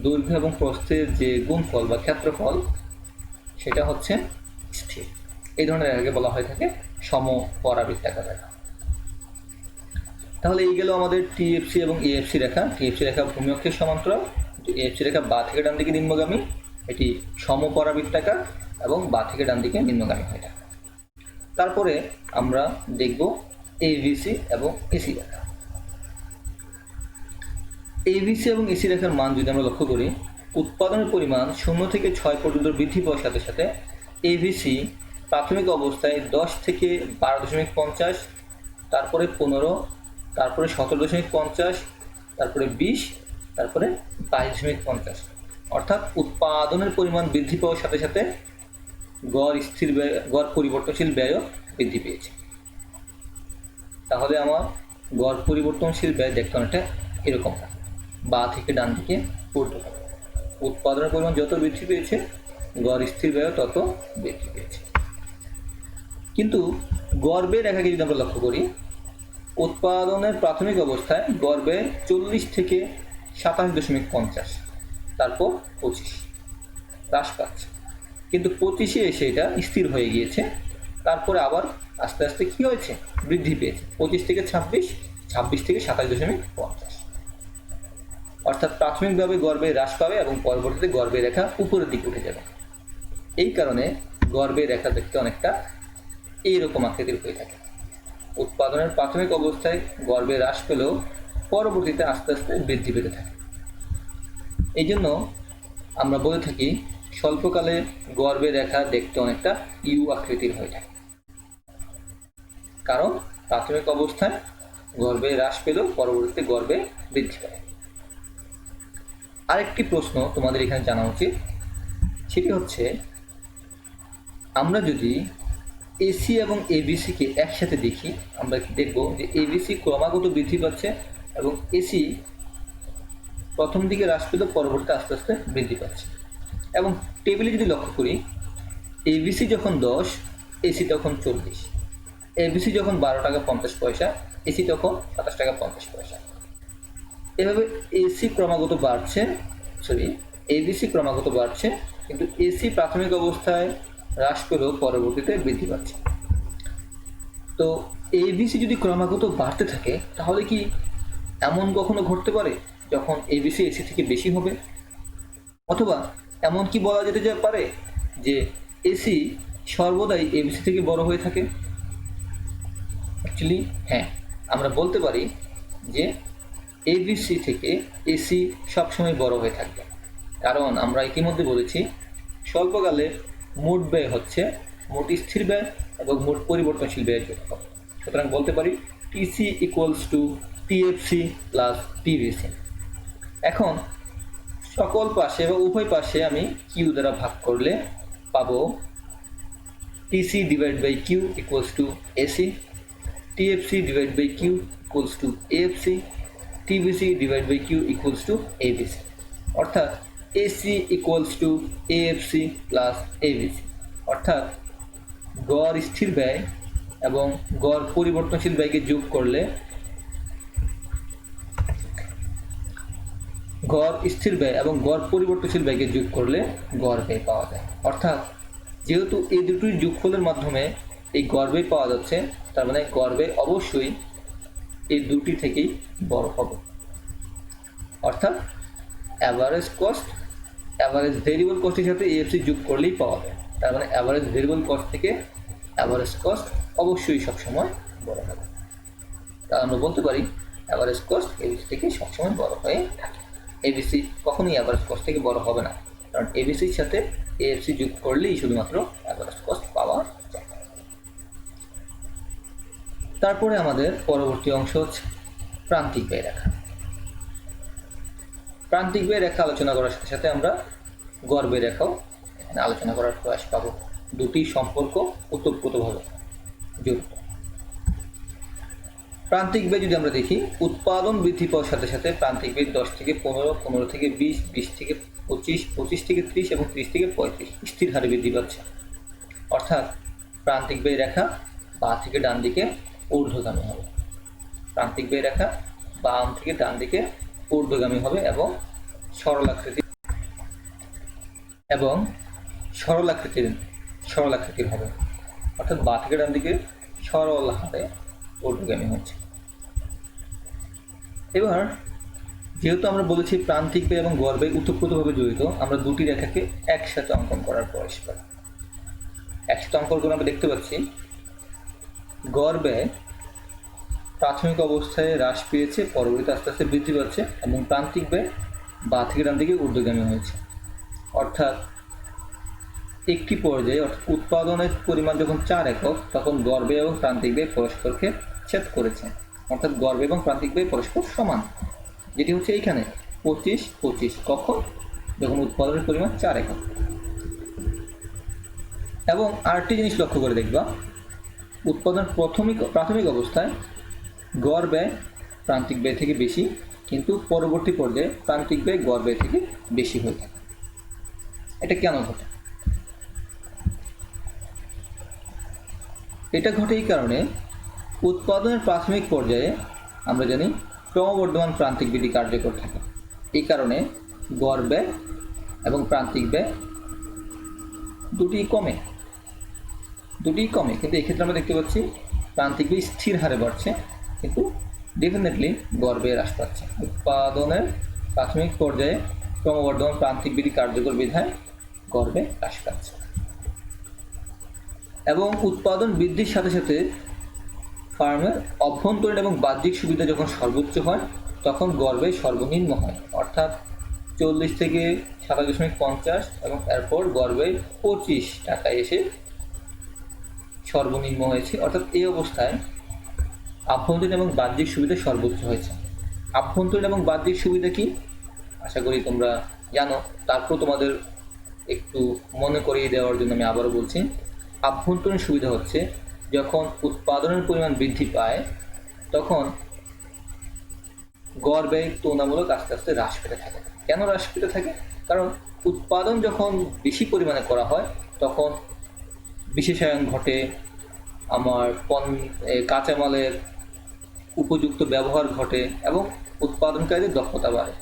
দৈর্ঘ্য এবং প্রস্থের যে গুণফল বা ক্ষেত্রফল সেটা হচ্ছে স্থির। এই ধরনের রেখাকে বলা হয়ে থাকে সমপরাবৃত্তাকার রেখা। তাহলে এই গেল আমাদের টিএফসি এবং এএফসি রেখা। টিএফসি রেখা ভূমি অক্ষের সমান্তরাল, এএফসি রেখা বা থেকে ডান দিকে নিম্নগামী, এটি সমপরাবৃত্তাকার এবং বা থেকে ডান দিকে নিম্নগামী হয়ে থাকে। তারপরে আমরা দেখব এভিসি এবং এসি রেখা। এভিসি এবং এসি রেখার মান যদি আমরা লক্ষ্য করি, উৎপাদনের পরিমাণ 0 থেকে 6 পর্যন্ত বৃদ্ধি পাওয়ার সাথে সাথে এভিসি প্রাথমিক অবস্থায় 10 থেকে 12.50, তারপরে 15, তারপরে 17.50, তারপরে 20, তারপরে 22.50। অর্থাৎ উৎপাদনের পরিমাণ বৃদ্ধি পাওয়ার সাথে সাথে গড় স্থির ব্যয়, গড় পরিবর্তনশীল ব্যয়ও বৃদ্ধি পেয়েছে। তাহলে আমার গড় পরিবর্তনশীল ব্যয় দেখতে অনেকটা এরকম, বা থেকে ডান দিকে পড়তে হবে। উৎপাদনের পরিমাণ যত বৃদ্ধি পেয়েছে গড় স্থির ব্যয় তত বৃদ্ধি পেয়েছে। কিন্তু গড় ব্যয় রেখাকে যদি আমরা লক্ষ্য করি, উৎপাদনের প্রাথমিক অবস্থায় গড় ব্যয় 40 থেকে 27.50, তারপর 25 হ্রাস পাচ্ছে, কিন্তু 25-এ এসে এটা স্থির হয়ে গিয়েছে। তারপরে আবার আস্তে আস্তে কী হয়েছে? বৃদ্ধি পেয়েছে 25 থেকে 26, 26 থেকে 27.50। অর্থাৎ প্রাথমিকভাবে গড় ব্যয় হ্রাস পাবে এবং পরবর্তীতে গড় ব্যয় রেখা উপরের দিকে উঠে যাবে। এই কারণে গড় ব্যয় রেখা দেখতে অনেকটা এইরকম আকৃতির হয়ে থাকে। উৎপাদনের প্রাথমিক অবস্থায় গড় ব্যয় হ্রাস পেলেও পরবর্তীতে আস্তে আস্তে বৃদ্ধি পেতে থাকে। এই জন্য আমরা বলে থাকি স্বল্পকালে গড় ব্যয় রেখা দেখতে অনেকটা ইউ আকৃতির হয়ে থাকে, কারণ প্রাথমিক অবস্থায় গড় ব্যয় হ্রাস পেলেও পরবর্তীতে গড় ব্যয় বৃদ্ধি পায়। আরেকটি প্রশ্ন তোমাদের এখানে জানা উচিত, সেটি হচ্ছে আমরা যদি এসি এবং এবিসিকে একসাথে দেখি, আমরা দেখব যে এবিসি ক্রমাগত বৃদ্ধি পাচ্ছে এবং এসি প্রথম দিকে হ্রাস পেলেও পরবর্তীতে আস্তে আস্তে বৃদ্ধি পাচ্ছে। এবং টেবিলে যদি লক্ষ্য করি, এবিসি যখন 10, এসি তখন 40, এবিসি যখন 12 টাকা 50 পয়সা, এসি তখন 27 টাকা 50 পয়সা। এভাবে এসি ক্রমাগত বাড়ছে, এবিসি ক্রমাগত বাড়ছে, কিন্তু এসি প্রাথমিক অবস্থায় হ্রাস পেলেও পরবর্তীতে বৃদ্ধি পাচ্ছে। তো এবিসি যদি ক্রমাগত বাড়তে থাকে, তাহলে কি এমন কখনো ঘটতে পারে যখন এবিসি এসি থেকে বেশি হবে? অথবা এমন কি বলা যেতে পারে যে এসি সর্বদাই এবিসি থেকে বড় হয়ে থাকে? অ্যাকচুয়ালি হ্যাঁ, আমরা বলতে পারি যে এবিসি থেকে এসি সবসময় বড় হয়ে থাকবে, কারণ আমরা ইতিমধ্যে বলেছি স্বল্পকালে মোট ব্যয় হচ্ছে মোট স্থির ব্যয় এবং মোট পরিবর্তনশীল ব্যয়ের যোগফল। সুতরাং বলতে পারি TC equals to TFC plus TVC. এখন সকল পাশে বা উভয় পাশে আমি কিউ দ্বারা ভাগ করলে পাবো TC divide by Q equals to AC, TFC divide by Q equals to AFC, TVC divide by Q equals to AVC. অর্থাৎ AC equals to AFC plus AVC. অর্থাৎ গড় স্থির ব্যয় এবং গড় পরিবর্তনশীল ব্যয়কে যোগ করলে গড় স্থির ব্যয় এবং গড় পরিবর্তনশীল ব্যয়কে যোগ করলে গড় ব্যয় পাওয়া যায়। অর্থাৎ যেহেতু এই দুটির যোগফলের মাধ্যমে এই গড় ব্যয় পাওয়া যাচ্ছে, তার মানে গড় ব্যয় অবশ্যই এই দুটি থেকেই বড় হবে। অর্থাৎ অ্যাভারেজ কস্ট অ্যাভারেজ ভেরিয়েবল কস্টের সাথে এএফসি যোগ করলেই পাওয়া যায়। তার মানে অ্যাভারেজ ভেরিয়েবল কস্ট থেকে অ্যাভারেজ কস্ট অবশ্যই সবসময় বড় হবে। তা আমরা বলতে পারি অ্যাভারেজ কস্ট এবিসি থেকে সবসময় বড় হয়ে থাকে। এবিসি কখনোই অ্যাভারেজ কস্ট থেকে বড় হবে না, কারণ এবিসির সাথে এএফসি যোগ করলেই শুধুমাত্র অ্যাভারেজ কস্ট পাওয়া যায়। তারপরে আমাদের পরবর্তী অংশ হচ্ছে প্রান্তিক ব্যয় রেখা। প্রান্তিক ব্যয় রেখা আলোচনা করার সাথে সাথে আমরা গড় ব্যয় রেখাও আলোচনা করার প্রয়াস পাব। দুটি সম্পর্ক ওতপ্রোতভাবে জড়িত। প্রান্তিক ব্যয় যদি আমরা দেখি, উৎপাদন বৃদ্ধি পাওয়ার সাথে সাথে প্রান্তিক ব্যয় 10 থেকে 15, 15 থেকে 20, 20 থেকে 25, 25 থেকে 30 এবং 30 থেকে 35 স্থির হারে বৃদ্ধি পাচ্ছে। অর্থাৎ প্রান্তিক ব্যয় রেখা বাঁ থেকে ডান দিকে ঊর্ধ্বগামী হবে। প্রান্তিক ব্যয় রেখা বাম থেকে ডান দিকে ঊর্ধ্বগামী হবে এবং সরলাকৃতির হবে। অর্থাৎ বাঁ থেকে ডান দিকে সরল হারে ঊর্ধ্বগামী হচ্ছে। এবার যেহেতু আমরা বলেছি প্রান্তিক ব্যয় এবং গড় ব্যয় ওতপ্রোতভাবে জড়িত, আমরা দুটি রেখাকে একসাথে অঙ্কন করার প্রয়াস করি। একসাথে অঙ্কন করে আমরা দেখতে পাচ্ছি গড় ব্যয় প্রাথমিক অবস্থায় হ্রাস পেয়েছে, পরবর্তীতে আস্তে আস্তে বৃদ্ধি পাচ্ছে এবং প্রান্তিক ব্যয় বাঁ থেকে ডান দিকে ঊর্ধ্বগামী হয়েছে। অর্থাৎ একটি পর্যায়ে উৎপাদনের পরিমাণ যখন 4 একক, তখন গড় ব্যয় এবং প্রান্তিক ব্যয় পরস্পরকে ছেদ করেছে। অর্থাৎ গড় ব্যয় এবং প্রান্তিক ব্যয় পরস্পর সমান, যেটি হচ্ছে এইখানে 25, 25। কখন? যখন উৎপাদনের পরিমাণ 4 একক। এবং আরেকটি জিনিস লক্ষ্য করে দেখবা, উৎপাদন প্রাথমিক অবস্থায় গড় ব্যয় প্রান্তিক ব্যয় থেকে বেশি, কিন্তু পরবর্তী পর্যায়ে প্রান্তিক ব্যয় গড় ব্যয় থেকে বেশি হয়ে থাকে। এটা কেন ঘটে? এটা ঘটে এই কারণে, উৎপাদনের প্রাথমিক পর্যায়ে আমরা জানি ক্রমবর্ধমান প্রান্তিক বৃদ্ধি কার্যকর থাকে। এই কারণে গড় ব্যয় এবং প্রান্তিক ব্যয় দুটিই কমে, কিন্তু এক্ষেত্রে আমরা দেখতে পাচ্ছি প্রান্তিক ব্যয় স্থির হারে বাড়ছে, কিন্তু ডেফিনেটলি গড় ব্যয় হ্রাস পাচ্ছে। উৎপাদনের প্রাথমিক পর্যায়ে ক্রমবর্ধমান প্রান্তিক বৃদ্ধি কার্যকর বিধায় গড় ব্যয় হ্রাস পাচ্ছে। এবং উৎপাদন বৃদ্ধির সাথে সাথে ফার্মের অভ্যন্তরীণ এবং বাহ্যিক সুবিধা যখন সর্বোচ্চ হয়, তখন গড় ব্যয় সর্বনিম্ন হয়। অর্থাৎ 40 থেকে 27.50 এবং এরপর গড় ব্যয় 25 টাকায় এসে সর্বনিম্ন হয়েছে। অর্থাৎ এই অবস্থায় আভ্যন্তরীণ এবং বাহ্যিক সুবিধা সর্বোচ্চ হয়েছে। আভ্যন্তরীণ এবং বাহ্যিক সুবিধা কি? আশা করি তোমরা জানো, তারপর তোমাদের একটু মনে করিয়ে দেওয়ার জন্য আমি আবারও বলছি। আভ্যন্তরীণ সুবিধা হচ্ছে যখন উৎপাদনের পরিমাণ বৃদ্ধি পায়, তখন গড় ব্যয় তুলনামূলক আস্তে আস্তে হ্রাস পেতে থাকে। কেন হ্রাস পেতে থাকে? কারণ উৎপাদন যখন বেশি পরিমাণে করা হয়, তখন বিশেষায়ন ঘটে, আমার কাঁচামালের উপযুক্ত ব্যবহার ঘটে এবং উৎপাদনকারীদের দক্ষতা বাড়ে।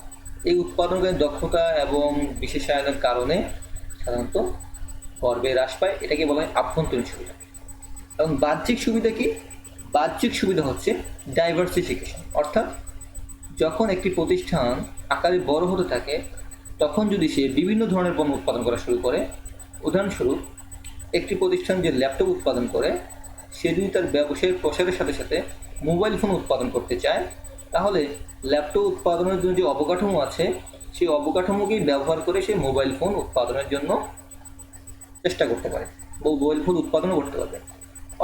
এই উৎপাদনকারীর দক্ষতা এবং বিশেষায়নের কারণে সাধারণত গড় ব্যয় হ্রাস পায়। এটাকে বলা হয় আভ্যন্তরীণ সুবিধা। এবং বাহ্যিক সুবিধা কি? বাহ্যিক সুবিধা হচ্ছে ডাইভার্সিফিকেশন। অর্থাৎ যখন একটি প্রতিষ্ঠান আকারে বড় হতে থাকে, তখন যদি সে বিভিন্ন ধরনের পণ্য উৎপাদন করা শুরু করে, উদাহরণস্বরূপ একটি প্রতিষ্ঠান যে ল্যাপটপ উৎপাদন করে, সে যদি তার ব্যবসায়ের প্রসারের সাথে সাথে মোবাইল ফোন উৎপাদন করতে চায়, তাহলে ল্যাপটপ উৎপাদনের জন্য যে অবকাঠামো আছে, সেই অবকাঠামোকেই ব্যবহার করে সে মোবাইল ফোন উৎপাদনের জন্য চেষ্টা করতে পারে, মোবাইল ফোন উৎপাদনও করতে পারবে।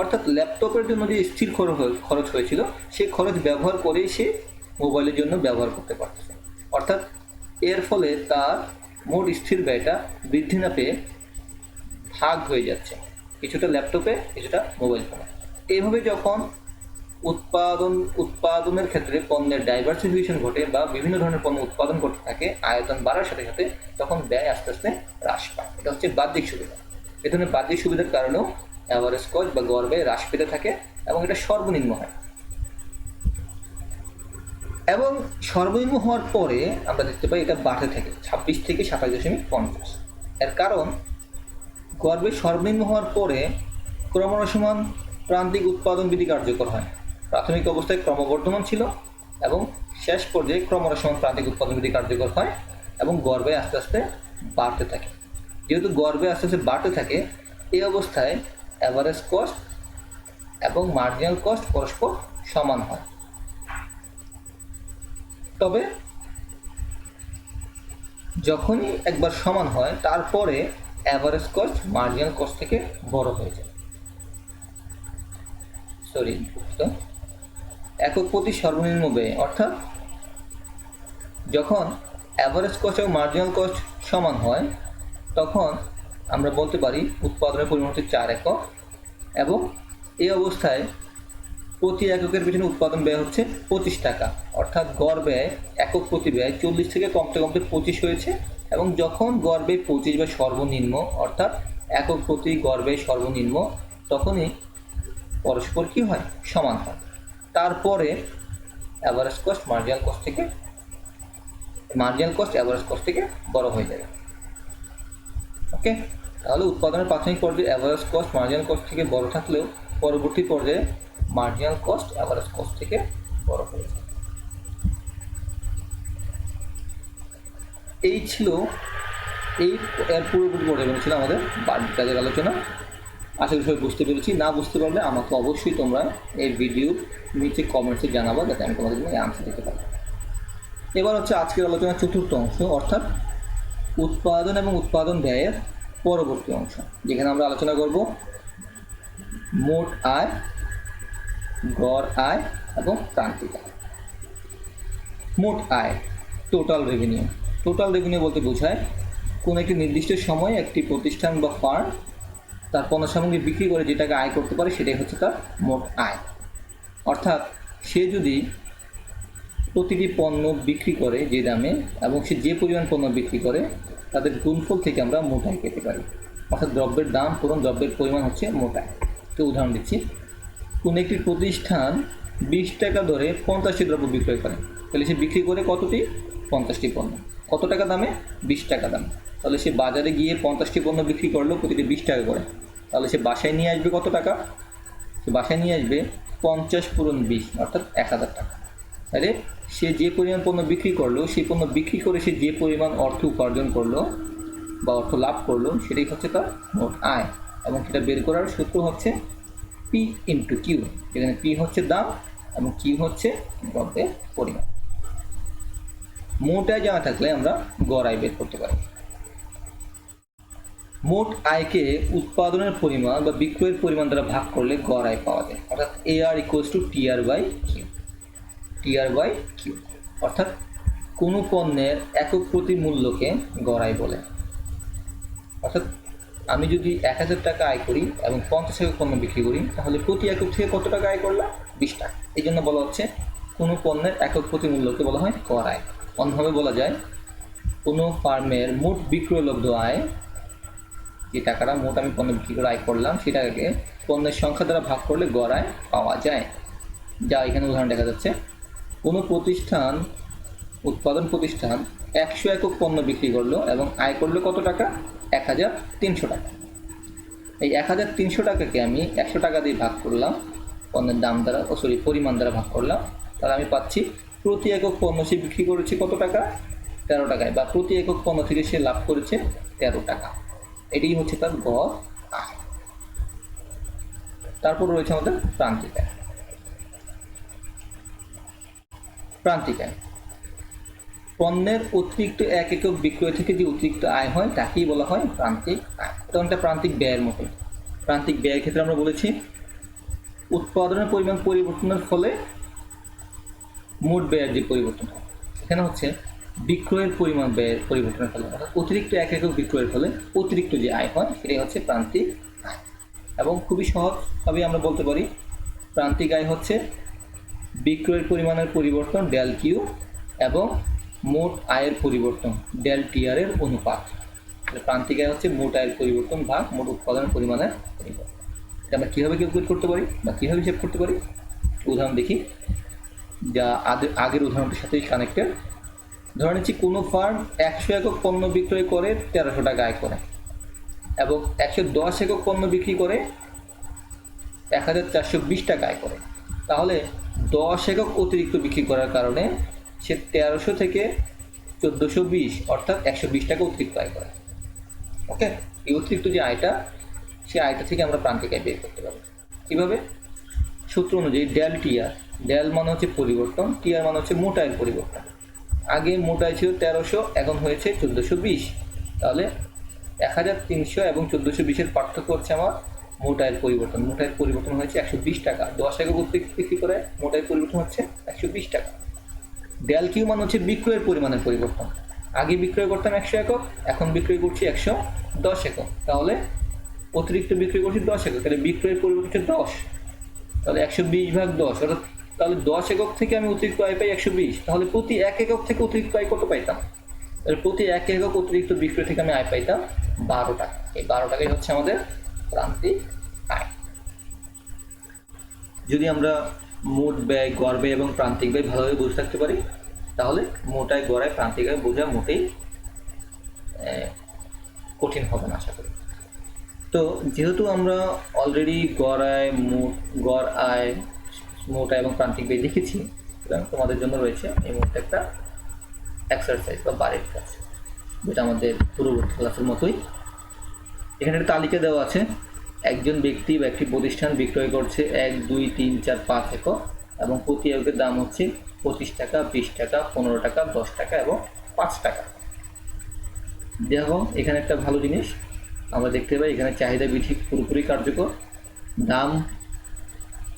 অর্থাৎ ল্যাপটপের জন্য যে স্থির খরচ হয়েছিল, সেই খরচ ব্যবহার করেই সে মোবাইলের জন্য ব্যবহার করতে পারতেছে। অর্থাৎ এর ফলে তার মোট স্থির ব্যয়টা বৃদ্ধি না পেয়ে ভাগ হয়ে যাচ্ছে, কিছুটা ল্যাপটপে, কিছুটা মোবাইল ফোনে। এইভাবে যখন উৎপাদনের ক্ষেত্রে পণ্যের ডাইভার্সিফিকেশন ঘটে বা বিভিন্ন ধরনের পণ্য উৎপাদন করতে থাকে, আয়তন বাড়ার সাথে সাথে তখন ব্যয় আস্তে আস্তে হ্রাস পায়। এটা হচ্ছে বাহ্যিক সুবিধা। এ ধরনের বাহ্যিক সুবিধার কারণেও অ্যাভারেজ কস্ট বা গড় ব্যয় হ্রাস পেতে থাকে এবং এটা সর্বনিম্ন হয়। এবং সর্বনিম্ন হওয়ার পরে আমরা দেখতে পাই এটা বাড়তে থাকে 26 থেকে 27.50। এর কারণ গড়বেগ সর্বনিম্ন হওয়ার পরে ক্রমহ্রাসমান প্রান্তিক উৎপাদন বিধি কার্যকর হয়। প্রাথমিক অবস্থায় ক্রমবর্ধমান ছিল এবং শেষ পর্যায়ে ক্রমহ্রাসমান প্রান্তিক উৎপাদন বিধি কার্যকর হয় এবং গড়বেগ আস্তে আস্তে বাড়তে থাকে। যেহেতু গড়বেগ আস্তে আস্তে বাড়তে থাকে, এই অবস্থায় অ্যাভারেজ কস্ট এবং মার্জিনাল কস্ট পরস্পর সমান হয়। তবে যখনই একবার সমান হয় তারপরে অ্যাভারেজ কস্ট মার্জিনাল কস্ট থেকে বড় হয়ে যায়। একক প্রতি সর্বনিম্ন ব্যয়, অর্থাৎ যখন অ্যাভারেজ কস্ট এবং মার্জিনাল কস্ট সমান হয় তখন আমরা বলতে পারি উৎপাদনের পরিমাণ হচ্ছে 4 একক এবং এই অবস্থায় প্রতি এককের পিছনে উৎপাদন ব্যয় হচ্ছে 25 টাকা, অর্থাৎ গড় ব্যয় একক প্রতি ব্যয় 40 থেকে কমতে কমতে 25 হয়েছে এবং যখন গড় ব্যয় 25 বা সর্বনিম্ন, অর্থাৎ একক প্রতি গড় ব্যয় সর্বনিম্ন, তখনই পরস্পর কি হয়, সমান হয়। তারপরে average cost marginal cost average cost থেকে বড় হয়ে যাবে। ওকে, তাহলে উৎপাদনের প্রাথমিক পর্যায়ে অ্যাভারেজ কস্ট মার্জিনাল কস্ট থেকে বড় থাকলেও পরবর্তী পর্যায়ে মার্জিনাল কস্ট অ্যাভারেজ কস্ট থেকে বড় হয়ে যায়। এই ছিল এর পূর্ববর্তী পর্যায়ে ছিল আমাদের বাড়ির কাজের আলোচনা। আশা করি সবাই বুঝতে পেরেছি। না বুঝতে পারলে আমাকে অবশ্যই তোমরা এই ভিডিওর নিচে কমেন্টসে জানাবো, যাতে আমি তোমাদের জন্য আনসার দিতে পারি। এবার হচ্ছে আজকের আলোচনার চতুর্থ অংশ, অর্থাৎ উৎপাদন এবং উৎপাদন ব্যয়ের পরবর্তী অংশ, যেখানে আমরা আলোচনা করব মোট আয়, গড় আয় এবং প্রান্তিক আয়। মোট আয়, টোটাল রেভিনিউ। টোটাল রেভিনিউ বলতে বোঝায় কোনো একটি নির্দিষ্ট সময়ে একটি প্রতিষ্ঠান বা ফার্ম তার পণ্য সামগ্রী বিক্রি করে যে টাকা আয় করতে পারে সেটাই হচ্ছে তার মোট আয়। অর্থাৎ সে যদি প্রতিটি পণ্য বিক্রি করে যে দামে এবং সে যে পরিমাণ পণ্য বিক্রি করে তাদের গুণফল থেকে আমরা মোট আয় পেতে পারি। অর্থাৎ দ্রব্যের দাম পূরণ দ্রব্যের পরিমাণ হচ্ছে মোট আয়। তো উদাহরণ দিচ্ছি, কোনো একটি প্রতিষ্ঠান 20 টাকা ধরে 50টি দ্রব্য বিক্রয় করে, তাহলে সে বিক্রি করে কতটি, 50টি পণ্য। কত টাকা দামে, 20 টাকা দামে। তাহলে সে বাজারে গিয়ে 50টি পণ্য বিক্রি করলো প্রতিটি 20 টাকা করে, তাহলে সে বাসায় নিয়ে আসবে কত টাকা, সে বাসায় নিয়ে আসবে 50 পূরণ 20 অর্থাৎ 1000 টাকা। তাহলে সে যে পরিমাণ পণ্য বিক্রি করলো, সেই পণ্য বিক্রি করে সে যে পরিমাণ অর্থ উপার্জন করলো বা অর্থ লাভ করলো সেটাই হচ্ছে তার মোট আয়। এবং সেটা বের করার সূত্র হচ্ছে পি ইন্টু কিউ, যেখানে পি হচ্ছে দাম এবং কিউ হচ্ছে দ্রব্যের পরিমাণ। মোট আয় জানা থাকলে আমরা গড় আয় বের করতে পারি। মোট আয়কে উৎপাদনের পরিমাণ বা বিক্রয়ের পরিমাণ দ্বারা ভাগ করলে গড় আয় পাওয়া যায়, অর্থাৎ AR = TR by Q. TR by Q অর্থাৎ কোনো পণ্যের একক প্রতি মূল্যকে গড় আয় বলে। অর্থাৎ আমি যদি 1000 টাকা আয় করি এবং 50 একক পণ্য বিক্রি করি, তাহলে প্রতি একক থেকে কত টাকা আয় করলাম, 20 টাকা। এই জন্য বলা হচ্ছে কোনো পণ্যের একক প্রতি মূল্যকে বলা হয় গড় আয়। অন্যভাবে বলা যায় কোনো ফার্মের মোট বিক্রয়লব্ধ আয়, যে টাকাটা মোট আমি পণ্য বিক্রি করে আয় করলাম সেটাকে পণ্যের সংখ্যা দ্বারা ভাগ করলে গড় আয় পাওয়া যায়। যা এখানে উদাহরণ দেখা যাচ্ছে, কোনো উৎপাদন প্রতিষ্ঠান 100 একক পণ্য বিক্রি করলো এবং আয় করলো কত টাকা, 1300 টাকা। এই 1300 টাকাকে আমি 100 টাকা দিয়ে ভাগ করলাম পণ্যের দাম দ্বারা, পরিমাণ দ্বারা ভাগ করলাম, তাহলে আমি পাচ্ছি প্রতি একক পণ্য সে বিক্রি করেছে কত টাকা, 13 টাকায়, বা প্রতি একক পণ্য থেকে সে লাভ করেছে 13 টাকা। এটাই হচ্ছে তার গড় আয়। তারপর রয়েছে আমাদের প্রান্তিক আয়। প্রান্তিক আয় পণ্যের অতিরিক্ত 1 একক বিক্রয় থেকে যে অতিরিক্ত আয় হয় তাকেই বলা হয় প্রান্তিক আয়। এটা প্রান্তিক ব্যয়ের মতো। প্রান্তিক ব্যয়ের ক্ষেত্রে আমরা বলেছি উৎপাদনের পরিমাণ পরিবর্তনের ফলে মোট ব্যয়ের যে পরিবর্তন হয়, এখানে হচ্ছে বিক্রয়ের পরিমাণ ব্যয়ের পরিবর্তনের ফলে, অর্থাৎ অতিরিক্ত 1 একক বিক্রয়ের ফলে অতিরিক্ত যে আয় হয় সেটাই হচ্ছে প্রান্তিক আয়। এবং খুবই সহজভাবে আমরা বলতে পারি প্রান্তিক আয় হচ্ছে বিক্রয়ের পরিমাণের পরিবর্তন ডেল কিউ এবং মোট আয়ের পরিবর্তন ডেল টিআর এর অনুপাত। প্রান্তিক আয় হচ্ছে মোট আয়ের পরিবর্তন ভাগ মোট উৎপাদনের পরিমাণের পরিবর্তন। এটা আমরা কীভাবে ক্যালকুলেট করতে পারি বা কীভাবে হিসাব করতে পারি, উদাহরণ দেখি। যা আগের উদাহরণটির সাথেই কানেক্টেড। ধরে নিচ্ছি কোনো ফার্ম 100 একক পণ্য বিক্রয় করে 1300 টাকা আয় করে এবং 110 একক পণ্য বিক্রি করে 1420 টাকা আয় করে। তাহলে 10 একক অতিরিক্ত বিক্রি করার কারণে সে 1300 থেকে 1420 অর্থাৎ 120 টাকা অতিরিক্ত আয় করে। ওকে, এই অতিরিক্ত যে আয়টা, সেই আয়টা থেকে আমরা প্রান্তিক আয় বের করতে পারবো কীভাবে? সূত্র অনুযায়ী ডেল টিআর, ডেল মানে হচ্ছে পরিবর্তন, টিআর মানে হচ্ছে মোট আয়ের পরিবর্তন। আগে মোট আয় ছিল 1300, এখন হয়েছে 1420। তাহলে 1300 এবং 1420-এর পার্থক্য হচ্ছে আমার মোট আয়ের পরিবর্তন। মোট আয়ের পরিবর্তন হয়েছে 120 টাকা। 10 একক অতিরিক্ত বিক্রি করে মোট আয়ের পরিবর্তন হচ্ছে 120 টাকা। ডেল কিউ মানে হচ্ছে বিক্রয়ের পরিমাণের পরিবর্তন। আগে বিক্রয় করতাম 100 একক, এখন বিক্রয় করছি 110 একক। তাহলে অতিরিক্ত বিক্রি করছি 10 একক, তাহলে বিক্রয়ের পরিবর্তন হচ্ছে 10। তাহলে 120/10, অর্থাৎ তাহলে 10 একক থেকে আমি অতিরিক্ত আয় পাই 120। তাহলে প্রতি 1 একক থেকে অতিরিক্ত আয় কত পাইতাম? তাহলে প্রতি 1 একক অতিরিক্ত বিক্রয় থেকে আমি আয় পাইতাম 12 টাকা। এই 12 টাকাই হচ্ছে আমাদের প্রান্তিক আয়। যদি আমরা মোট ব্যয়, গড় ব্যয় এবং প্রান্তিক ব্যয় ভালোভাবে বুঝে থাকতে পারি, তাহলে মোট আয়, গড় আয়, প্রান্তিক আয় বোঝা মোটেই কঠিন হবে না আশা করি। তো যেহেতু আমরা অলরেডি গড় আয়, মোট আয় এবং প্রান্তিক ব্যয় দেখেছি, সুতরাং তোমাদের জন্য রয়েছে এই মুহূর্তে একটা এক্সারসাইজ বা বাড়ির কাজ, যেটা আমাদের পূর্ববর্তী ক্লাসের মতোই। এখানে একটা তালিকা দেওয়া আছে। একজন ব্যক্তি বা একটি প্রতিষ্ঠান বিক্রয় করছে 1, 2, 3, 4, 5 একক এবং প্রতি এককের দাম হচ্ছে 25 টাকা, 20 টাকা, 15 টাকা, 10 টাকা এবং 5 টাকা। দেখো এখানে একটা ভালো জিনিস আমরা দেখতে পাই, এখানে চাহিদা বৃদ্ধি পুরোপুরি কার্যকর। দাম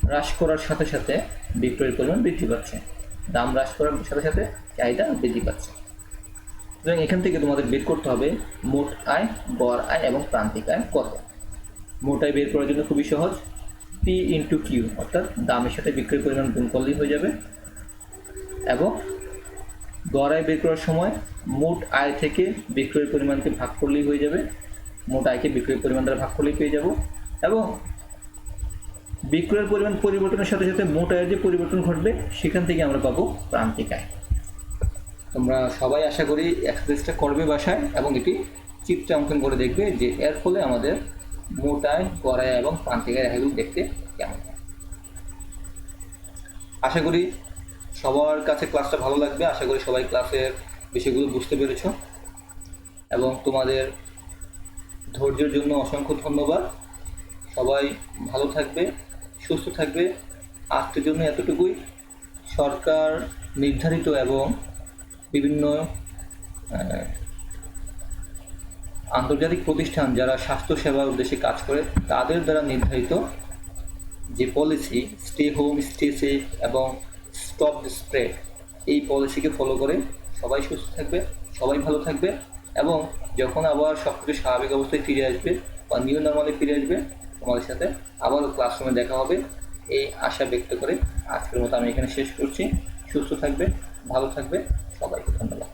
হ্রাস করার সাথে সাথে বিক্রয়ের পরিমাণ বৃদ্ধি পাচ্ছে, দাম হ্রাস করার সাথে সাথে চাহিদা বৃদ্ধি পাচ্ছে। সুতরাং এখান থেকে তোমাদের বের করতে হবে মোট আয়, গড় আয় এবং প্রান্তিক আয় কত। মোট আয় বের করার জন্য খুবই সহজ, পি ইন্টু কিউ, অর্থাৎ দামের সাথে বিক্রয়ের পরিমাণ গুণ করলেই হয়ে যাবে। এবং গড় আয় বের করার সময় মোট আয় থেকে বিক্রয়ের পরিমাণকে ভাগ করলেই হয়ে যাবে, মোট আয়কে বিক্রয়ের পরিমাণ দ্বারা ভাগ করলেই পেয়ে যাব। এবং বিক্রয়ের পরিমাণ পরিবর্তনের সাথে সাথে মোট আয়ের যে পরিবর্তন ঘটবে, সেখান থেকে আমরা পাবো প্রান্তিক আয়। তোমরা সবাই আশা করি এক্সারসাইজটা করবে বাসায় এবং এটি চিত্রে অঙ্কন করে দেখবে যে এর ফলে আমাদের মোট আয়, গড় আয় এবং প্রান্তিক আয় রেখাগুলো দেখতে কেমন। আশা করি সবার কাছে ক্লাসটা ভালো লাগবে। আশা করি সবাই ক্লাসের বিষয়গুলো বুঝতে পেরেছ এবং তোমাদের ধৈর্যের জন্য অসংখ্য ধন্যবাদ। সবাই ভালো থাকবে, সুস্থ থাকবে। আজকের জন্য এতটুকুই। সরকার নির্ধারিত এবং বিভিন্ন আন্তর্জাতিক প্রতিষ্ঠান যারা স্বাস্থ্য সেবার উদ্দেশ্যে কাজ করে, তাদের দ্বারা নির্ধারিত যে policy, stay home, stay safe এবং স্টপ দ্য স্প্রেড, এই পলিসিকে ফলো করে সবাই সুস্থ থাকবে, সবাই ভালো থাকবে এবং যখন আবার সব কিছু স্বাভাবিক অবস্থায় ফিরে আসবে বা নিউ নর্মালে ফিরে আসবে, তোমাদের সাথে আবারও ক্লাসরুমে দেখা হবে এই আশা ব্যক্ত করে আজকের মতো আমি এখানে শেষ করছি। সুস্থ থাকবে, ভালো থাকবে, সবাইকে ধন্যবাদ।